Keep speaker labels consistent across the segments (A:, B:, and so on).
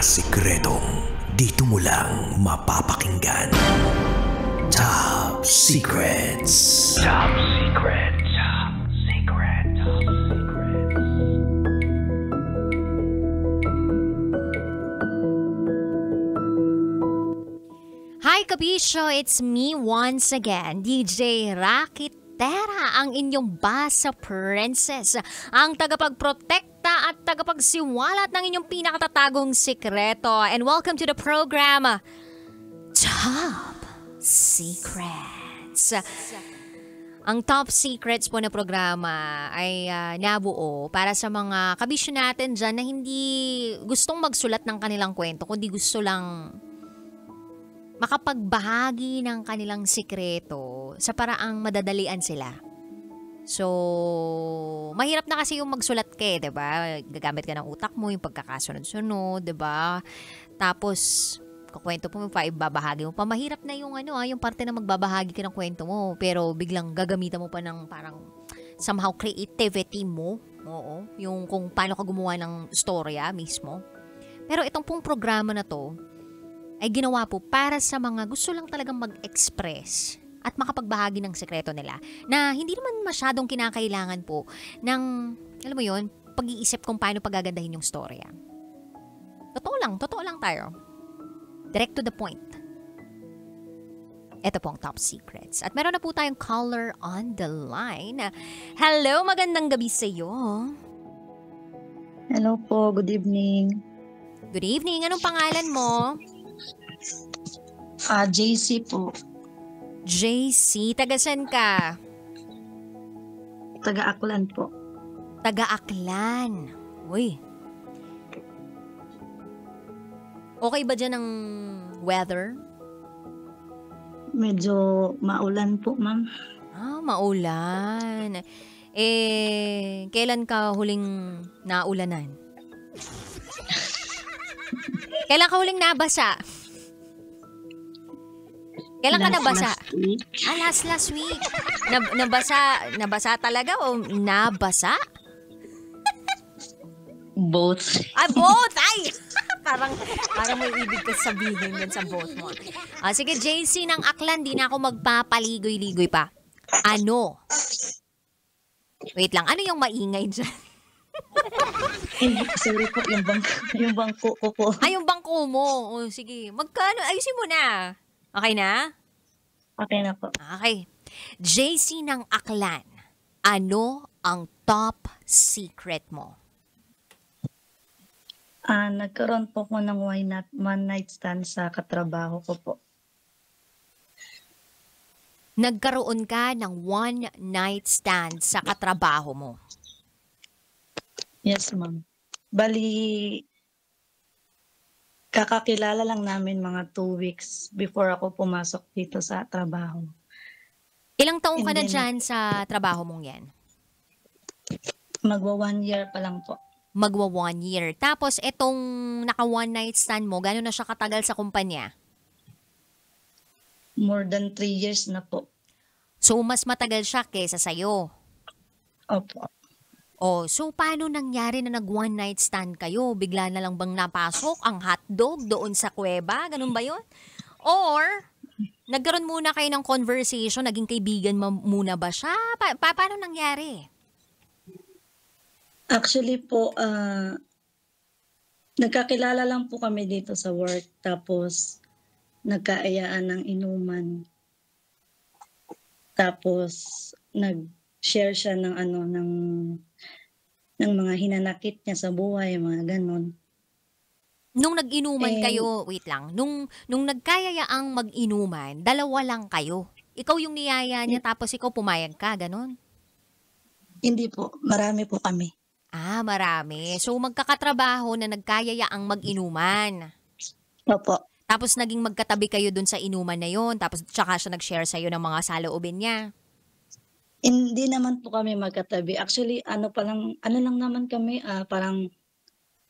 A: sikretong dito mo lang mapapakinggan. Top Secrets. Top Secret. Top Secret. Top Secret.
B: Hi Kabisyo, it's me once again, DJ Rakitera, ang inyong basa princess, ang tagapagprotekta at tagapagsiwalat ng inyong pinakatatagong sikreto. And welcome to the program, Top Secrets. Ang Top Secrets po na programa ay nabuo para sa mga kabisyo natin dyan na hindi gustong magsulat ng kanilang kwento, kundi gusto lang makapagbahagi ng kanilang sikreto sa paraang madadalian sila. So, mahirap na kasi yung magsulat ka, 'di ba? Gagamit ka ng utak mo, yung pagkakasunod-sunod, 'di ba? Tapos kukwento mo pa, ibabahagi mo pa. Mahirap na yung yung parte na magbabahagi ka ng kwento mo, pero biglang gagamitan mo pa ng parang somehow creativity mo. Oo, yung kung paano ka gumawa ng storya mismo. Pero itong pong programa na to ay ginawa po para sa mga gusto lang talagang mag-express at makapagbahagi ng sekreto nila na hindi naman masyadong kinakailangan po ng, alam mo yun, pag-iisip kung paano pagagandahin yung storya. Totoo lang tayo. Direct to the point. Ito po ang Top Secrets. At meron na po tayong caller on the line. Hello, magandang gabi sa iyo.
C: Hello po, good evening.
B: Good evening, anong pangalan mo?
C: JC po.
B: JC, taga-san ka?
C: Taga-Aklan po.
B: Taga-Aklan. Uy. Okay ba dyan ang weather?
C: Medyo maulan po, ma'am.
B: Maulan. Kailan ka huling naulanan? Kailan ka huling nabasa? Kailan ka nabasa? Last week. Nabasa talaga o nabasa?
C: Both.
B: Both! Ay! parang may ibig ka sabihin dun sa both mo. Sige, JC ng Aklan, di na ako magpapaligoy-ligoy pa. Ano? Wait lang, ano yung maingay dyan?
C: Sorry po, yung bangko ko po.
B: Yung bangko mo. Sige, magkano? Ayusin mo na. Okay na?
C: Okay na po.
B: Okay. JC ng Aklan, ano ang top secret mo?
C: Nagkaroon po ko ng one night stand sa katrabaho ko po.
B: Nagkaroon ka ng one night stand sa katrabaho mo?
C: Yes, ma'am. Bali, kakakilala lang namin mga 2 weeks before ako pumasok dito sa trabaho.
B: Ilang taong ka na dyan sa trabaho mong yan?
C: Magwa 1 year pa lang po.
B: Magwa 1 year. Tapos itong naka one night stand mo, gano'n na siya katagal sa kumpanya?
C: More than 3 years na po.
B: So mas matagal siya kesa sa'yo?
C: Opo.
B: So paano nangyari na nag one night stand kayo? Bigla na lang bang napasok ang hotdog doon sa kuweba? Ganun ba yun? Or nagkaroon muna kayo ng conversation, naging kaibigan muna ba siya? Paano nangyari?
C: Actually po, nagkakilala lang po kami dito sa work. Tapos nagkaayaan ng inuman. Tapos nag-share siya ng ng mga hinanakit niya sa buhay, mga ganon.
B: Nung nag-inuman kayo, wait lang, nung nagkayayaang mag-inuman, dalawa lang kayo. Ikaw yung niyaya niya tapos ikaw pumayag ka, ganon?
C: Hindi po, marami po kami.
B: Marami. So magkakatrabaho na nagkayayaang mag-inuman.
C: Opo.
B: Tapos naging magkatabi kayo dun sa inuman na yon, tapos tsaka siya nag-share sa'yo ng mga saloobin niya.
C: Hindi naman po kami magkatabi. Actually, ano lang naman kami, parang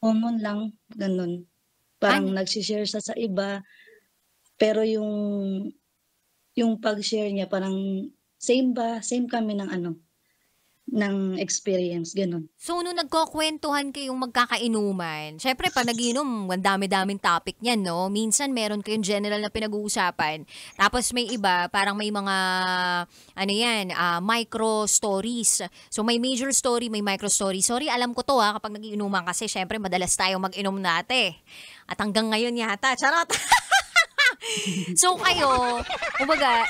C: common lang, ganun. Parang nagsishare siya sa iba, pero yung pag-share niya parang same kami ng ng experience, gano'n.
B: So, nung nagkukwentuhan kayong magkakainuman, syempre pa nagiinom, ang dami-daming topic niyan, no? Minsan meron kayong general na pinag-uusapan. Tapos may iba, parang may mga, ano yan, micro stories. So, may major story, may micro story. Sorry, alam ko to kapag nagiinuman kasi syempre madalas tayo mag-inom nate. At hanggang ngayon yata, charot! So, kayo, kumbaga,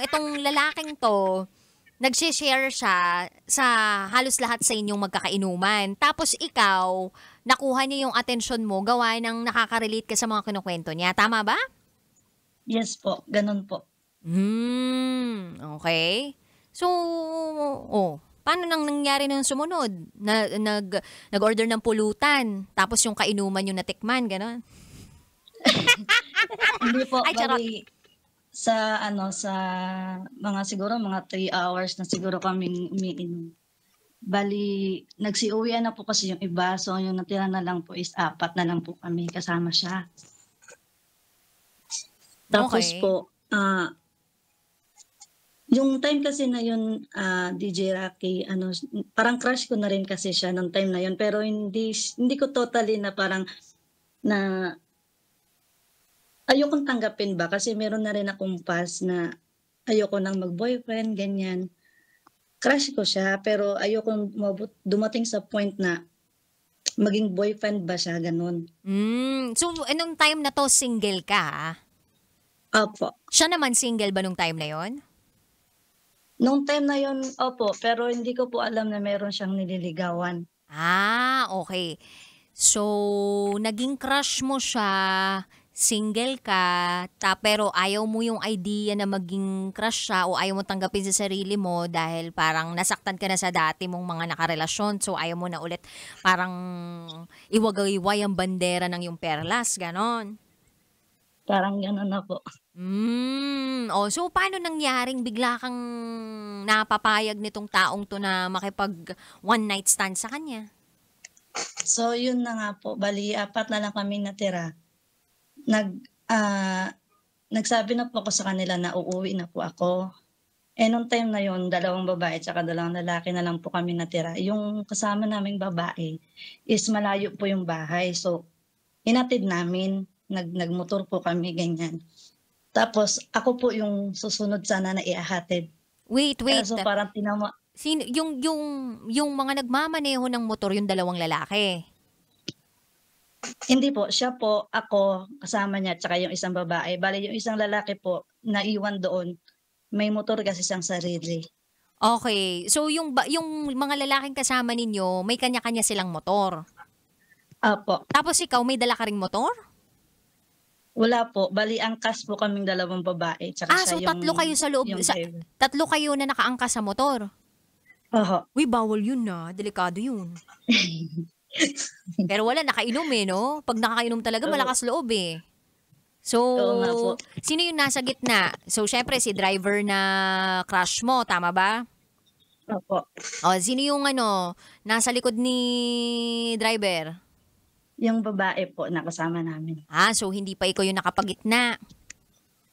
B: etong lalaking to, nagse-share siya sa halos lahat sa inyong magkakainuman. Tapos ikaw, nakuha niya yung atensyon mo gawa ng nakaka-relate ka sa mga kinukwento niya. Tama ba?
C: Yes po, gano'n po.
B: Okay. So, paano nang nangyari nung sumunod? Nag-order ng pulutan, tapos yung kainuman yung natikman, gano'n?
C: Hindi po,
B: Ay, charot.
C: bali sa sa mga siguro mga 3 hours na siguro kaming umiinom. Bali nagsiuwian na po kasi yung iba, so yung natira na lang po is 4 na lang po kami kasama siya. Tapos
B: Okay.
C: po, yung time kasi na yun, DJ Rocky, parang crush ko na rin kasi siya nung time na yun, pero hindi ko totally na parang na ayokong tanggapin ba kasi meron na rin akong past na ayoko nang mag-boyfriend, ganyan. Crush ko siya pero ayokong dumating sa point na maging boyfriend ba siya, gano'n.
B: So, nung time na to, single ka?
C: Opo.
B: Siya naman single ba nung time na yon?
C: Nung time na yun, opo, pero hindi ko po alam na meron siyang nililigawan.
B: Okay. So, naging crush mo siya, single ka, pero ayaw mo yung idea na maging crush siya o ayaw mo tanggapin sa sarili mo dahil parang nasaktan ka na sa dati mong mga nakarelasyon. So, ayaw mo na ulit parang iwagayway ang bandera ng yung perlas, ganon.
C: Parang gano'n na po.
B: So paano nangyaring bigla kang napapayag nitong taong to na makipag one night stand sa kanya?
C: So yun na nga po, bali 4 na lang kaming natira. Nagsabi na po ako sa kanila na uuwi na po ako. Nung time na yun, 2 babae tsaka 2 lalaki na lang po kami natira. Yung kasama naming babae is malayo po yung bahay. So hinatid namin, nagmotor po kami, ganyan. Tapos ako po yung susunod sana na ihahatid.
B: Wait.
C: So parang
B: Sino, yung mga nagmamaneho ng motor, yung 2 lalaki?
C: hindi po, siya po, ako, kasama niya, tsaka yung isang babae. Bale yung isang lalaki po, naiwan doon. May motor kasi siyang sarili.
B: Okay. So yung mga lalaking kasama ninyo, may kanya-kanya silang motor.
C: Opo.
B: Tapos ikaw, may dala ka ring motor?
C: Wala po. Bali angkas po kaming 2 babae, tsaka
B: So
C: siya yung
B: tatlo kayo sa loob,
C: yung driver.
B: tatlo kayo na nakaangkas sa motor.
C: Oho.
B: Uy, bawal yun na. Delikado yun. Pero wala, nakainom no? Pag nakainom talaga,
C: Oo.
B: malakas loob So,
C: Oo nga po.
B: sino yung nasa gitna? So, syempre, si driver na crush mo, tama ba?
C: Opo.
B: Sino yung nasa likod ni driver?
C: Yung babae po na kasama namin.
B: So hindi pa ikaw yung nakapagitna.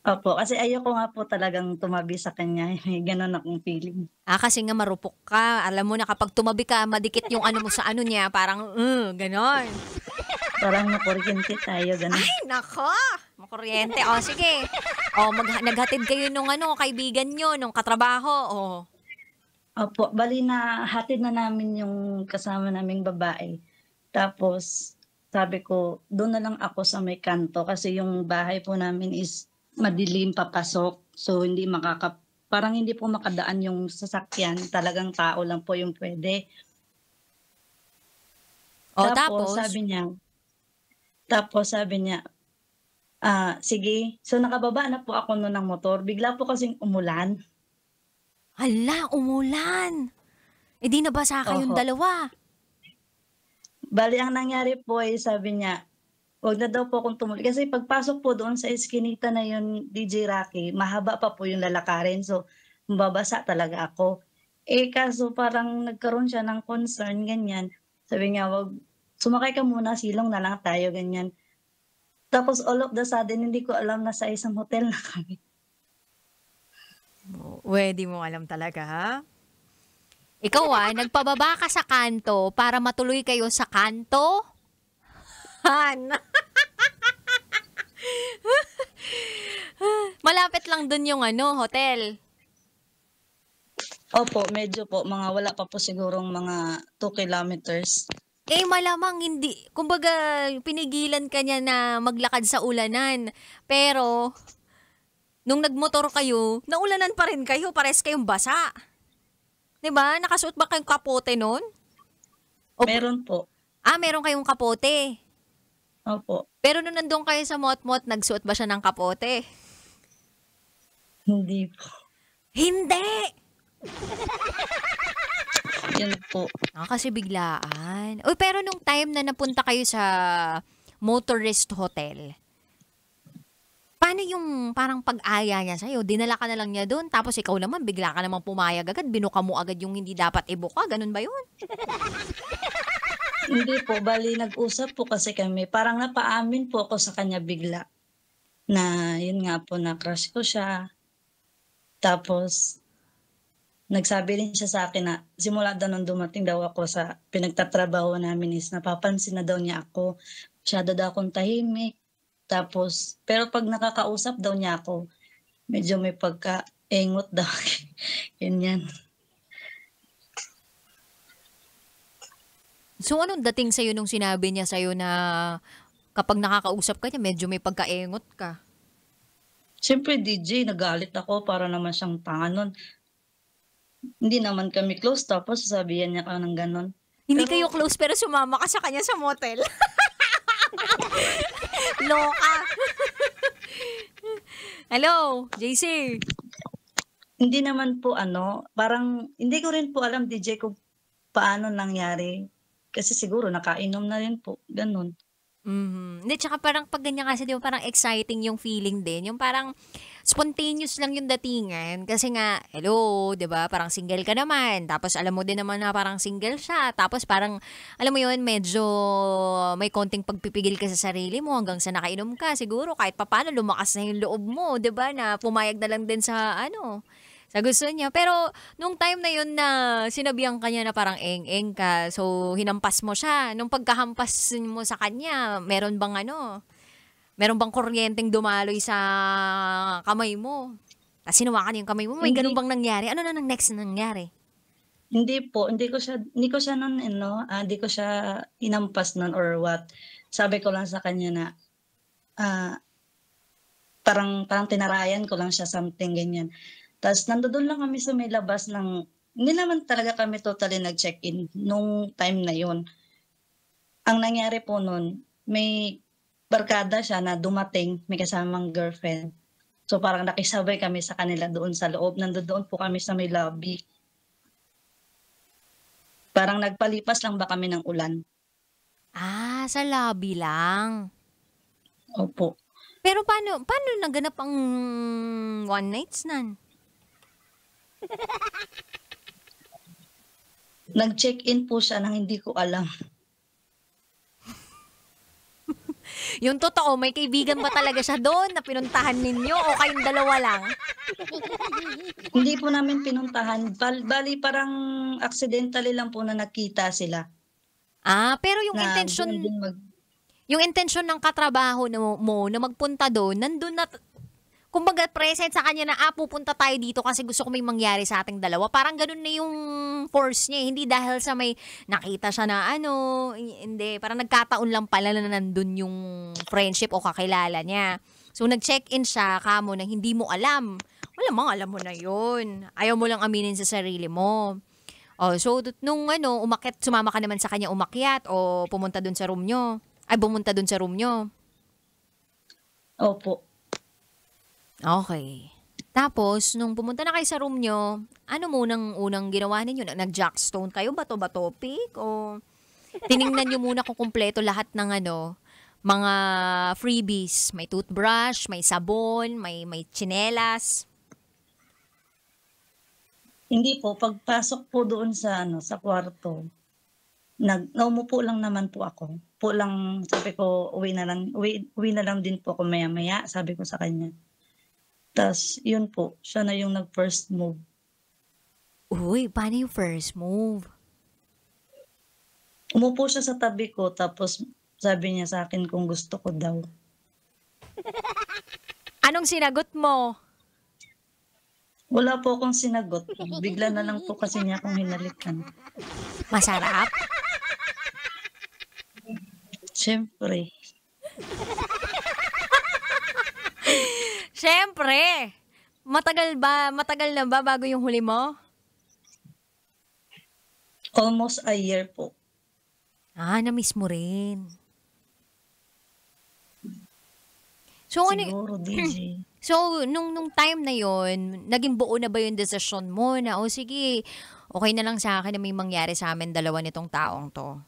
C: Opo, kasi ayoko nga po talagang tumabi sa kanya. May gano'n akong feeling.
B: Kasi nga marupok ka. Alam mo na kapag tumabi ka, madikit yung mo sa niya. Parang, ganon.
C: Parang nakuryente tayo, gano'n.
B: Ay, nako! Makuryente. Sige. Naghatid kayo nung kaibigan nyo, nung katrabaho.
C: Opo, bali na hatid na namin yung kasama naming babae. Tapos sabi ko, doon na lang ako sa may kanto kasi yung bahay po namin is madilim papasok. So parang hindi po makadaan yung sasakyan. Talagang tao lang po yung pwede.
B: Tapos?
C: Sabi niya, sige. So nakababa na po ako noon ng motor. Bigla po kasing umulan.
B: Hala, umulan. Di nabasa kayong
C: Oho.
B: dalawa.
C: Bali ang nangyari po ay sabi niya, wag na daw po akong tumuloy. Kasi pagpasok po doon sa eskinita na yun, DJ Rocky, mahaba pa po yung lalakarin. So, mababasa talaga ako. Kaso parang nagkaroon siya ng concern, ganyan. Sabi niya, wag, sumakay ka muna, silong na lang tayo, ganyan. Tapos all of the sudden, hindi ko alam na sa isang hotel na kami.
B: Di mo alam talaga, ha? Ikaw nagpababa ka sa kanto para matuloy kayo sa kanto? Han. Malapit lang dun yung hotel.
C: Opo, medyo po, wala pa po sigurong mga 2 kilometers.
B: Malamang hindi. Kumbaga, pinigilan ka niya na maglakad sa ulanan. Pero, nung nagmotor kayo, naulanan pa rin kayo. Pares kayong basa. 'Di ba? Nakasuot ba kayong kapote nun? O,
C: Meron po.
B: meron kayong kapote.
C: Opo,
B: Pero nung nandun kayo sa mot-mot, nagsuot ba siya ng kapote?
C: hindi po.
B: Hindi!
C: Yun po.
B: Kasi biglaan. Uy, pero nung time na napunta kayo sa motorist hotel, paano yung parang pag-aya niya sa'yo? Dinala ka na lang niya doon, tapos ikaw naman, bigla ka namang pumayag agad, binuka mo agad yung hindi dapat ibuka, ganun ba yun?
C: Hindi po, bali nag-usap po kasi kami. Parang napaamin po ako sa kanya bigla. Na yun nga po, na crush ko siya. Tapos, nagsabi rin siya sa akin na simula daw nung dumating daw ako sa pinagtatrabaho namin is napapansin na daw niya ako. Masyado daw akong tahimik. Tapos, pero pag nakakausap daw niya ako, medyo may pagka-engot daw. Ganyan.
B: So, anong dating sa'yo nung sinabi niya sa'yo na kapag nakakausap ka niya, medyo may pagkaengot ka?
C: Siyempre, DJ, nagalit ako para naman siyang tanga nun. Hindi naman kami close, tapos sasabihan niya ka ng ganon.
B: Hindi
C: Pero-
B: kayo close pero sumama ka sa kanya sa motel. Loka. Hello, JC.
C: Hindi naman po parang hindi ko rin po alam, DJ, kung paano nangyari. Kasi siguro nakainom na rin po, ganun.
B: Hindi, tsaka parang pag ganyan kasi, di ba, parang exciting yung feeling din. Yung parang spontaneous lang yung datingan. Kasi nga, hello, di ba, parang single ka naman. Tapos alam mo din naman na parang single siya. Tapos parang, alam mo yun, medyo may konting pagpipigil ka sa sarili mo hanggang sa nakainom ka. Siguro kahit papano lumakas na yung loob mo, di ba, na pumayag na lang din sa sa gusto niya. Pero, nung time na yun na sinabihan kanya na parang eng-eng ka, so hinampas mo siya. Nung pagkahampas mo sa kanya, meron bang kuryenteng dumaloy sa kamay mo? Tapos hinawakan yung kamay mo, may ganun
C: Hindi.
B: bang nangyari? Ano na nang next na nangyari?
C: Hindi po, hindi ko siya nun, hindi ko siya hinampas nun or what. Sabi ko lang sa kanya na, parang tinarayan ko lang siya, something ganyan. Tapos nandoon lang kami sa may labas hindi naman talaga kami totally nag-check-in nung time na yun. Ang nangyari po nun, may barkada siya na dumating, may kasamang girlfriend. So parang nakisabay kami sa kanila doon sa loob. Nandoon po kami sa may lobby. Parang nagpalipas lang ba kami ng ulan.
B: Sa lobby lang.
C: Opo.
B: Pero paano naganap ang one night stand?
C: Nag-check-in po siya nang hindi ko alam.
B: Yung totoo, may kaibigan ba talaga siya doon na pinuntahan ninyo o kayong dalawa lang?
C: Hindi po namin pinuntahan. Bali parang accidentally lang po na nakita sila.
B: Pero yung
C: Na
B: intention
C: doon din
B: yung intention ng katrabaho mo na magpunta doon, nandun na, kumbaga present sa kanya na, pupunta tayo dito kasi gusto ko may mangyari sa ating dalawa. Parang ganun na yung force niya. Hindi dahil sa may nakita siya na hindi. Parang nagkataon lang pala na nandun yung friendship o kakilala niya. So, nag-check-in siya, kamo, na hindi mo alam. Malamang alam mo na yun. Ayaw mo lang aminin sa sarili mo. So, nung umakyat, sumama ka naman sa kanya umakyat o pumunta dun sa room nyo. Bumunta dun sa room nyo.
C: Opo.
B: Okay. Tapos, nung pumunta na kayo sa room nyo, ano unang ginawa ninyo? Nag-jackstone kayo? Bato-bato pick? O tiningnan nyo muna kung kumpleto lahat ng mga freebies? May toothbrush, may sabon, may tsinelas.
C: Hindi po, pagpasok po doon sa kwarto, naumupo lang naman po ako. Sabi ko, uwi na lang din po ako maya-maya, sabi ko sa kanya. Tas yun po, siya na yung nag-first move.
B: Uy, paano yung first move?
C: Umupo siya sa tabi ko tapos sabi niya sa akin kung gusto ko daw.
B: Anong sinagot mo?
C: Wala po akong sinagot. Bigla na lang po kasi niya akong hinalikan.
B: Masarap?
C: Siyempre.
B: Siyempre! Matagal na ba bago yung huli mo?
C: Almost a year po.
B: Na-miss mo rin. So,
C: Siguro, DJ.
B: So, nung time na yon, naging buo na ba yung desisyon mo na, sige, okay na lang sa akin na may mangyari sa amin dalawa nitong taong to?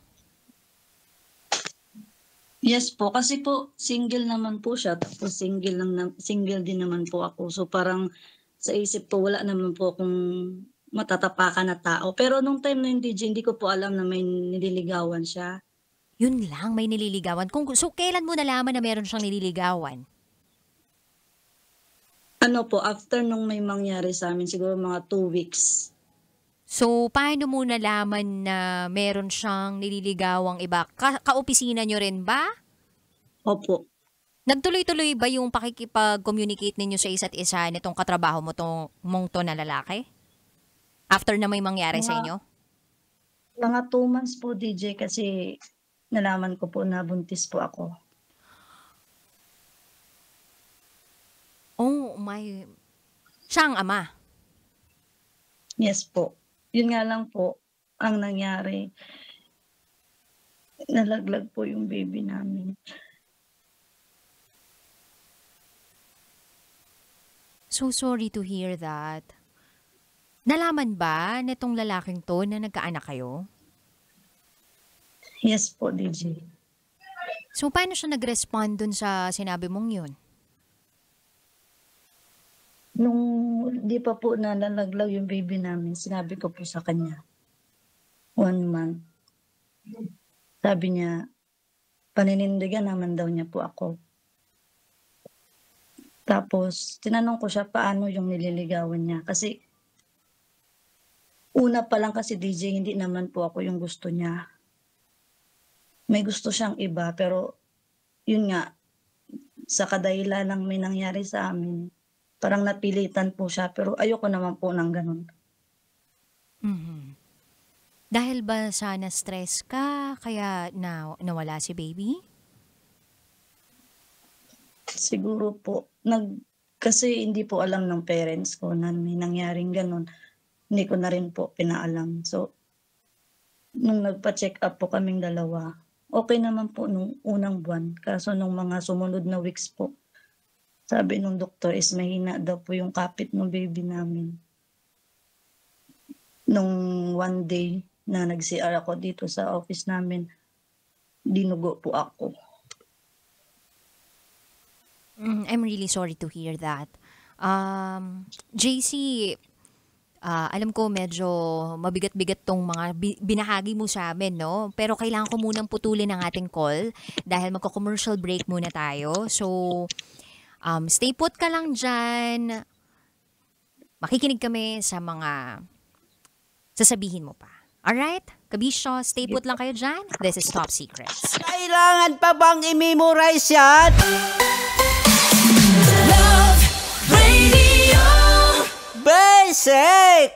C: Yes po, kasi po single naman po siya, tapos single din naman po ako. So parang sa isip ko wala naman po akong matatapakan na tao. Pero nung time na yung DJ, hindi ko po alam na may nililigawan siya.
B: Yun lang, may nililigawan. So, kailan mo nalaman na meron siyang nililigawan?
C: Ano po, after nung may mangyari sa amin, siguro mga 2 weeks.
B: So, paano mo nalaman na meron siyang nililigawan iba? Ka-opisina nyo rin ba?
C: Opo.
B: Nagtuloy-tuloy ba yung pakikipag-communicate ninyo sa isa't isa nitong katrabaho mo mong to na lalaki? After na may mangyari sa inyo?
C: Mga 2 months po, DJ, kasi nalaman ko po na buntis po ako.
B: Oh my... Siya ang ama?
C: Yes po. Yun nga lang po ang nangyari. Nalaglag po yung baby namin.
B: So sorry to hear that. Nalaman ba nitong lalaking to na nagkaanak kayo?
C: Yes po, DJ.
B: So paano siya nag-respond dun sa sinabi mong yun?
C: Nung di pa po nalalaglag yung baby namin, sinabi ko po sa kanya, 1 month. Sabi niya, paninindigan naman daw niya po ako. Tapos, tinanong ko siya paano yung nililigawan niya. Kasi, una pa lang kasi DJ, hindi naman po ako yung gusto niya. May gusto siyang iba, pero yun nga, sa kadahilan ng may nangyari sa amin, parang napilitan po siya, pero ayoko naman po ng ganun.
B: Mm-hmm. Dahil ba sana stress ka, kaya nawala si baby?
C: Siguro po, kasi hindi po alam ng parents ko na may nangyaring ganun. Hindi ko na rin po pinaalam. So, nung nagpa-check up po kaming dalawa, okay naman po nung unang buwan. Kaso nung mga sumunod na weeks po, sabi nung doktor is mahina daw po yung kapit ng baby namin. Nung one day na nag-CR ako dito sa office namin, dinugo po ako.
B: I'm really sorry to hear that. JC, alam ko medyo mabigat-bigat tong mga binahagi mo sa amin, no? Pero kailangan ko munang putulin ang ating call dahil magko-commercial break muna tayo. So, stay put ka lang dyan. Makikinig kami sa mga sasabihin mo pa. Alright? Kabisyo, stay put lang kayo dyan. This is Top Secrets.
D: Kailangan pa bang i-memorize yan?
A: Love Radio.
D: Basic!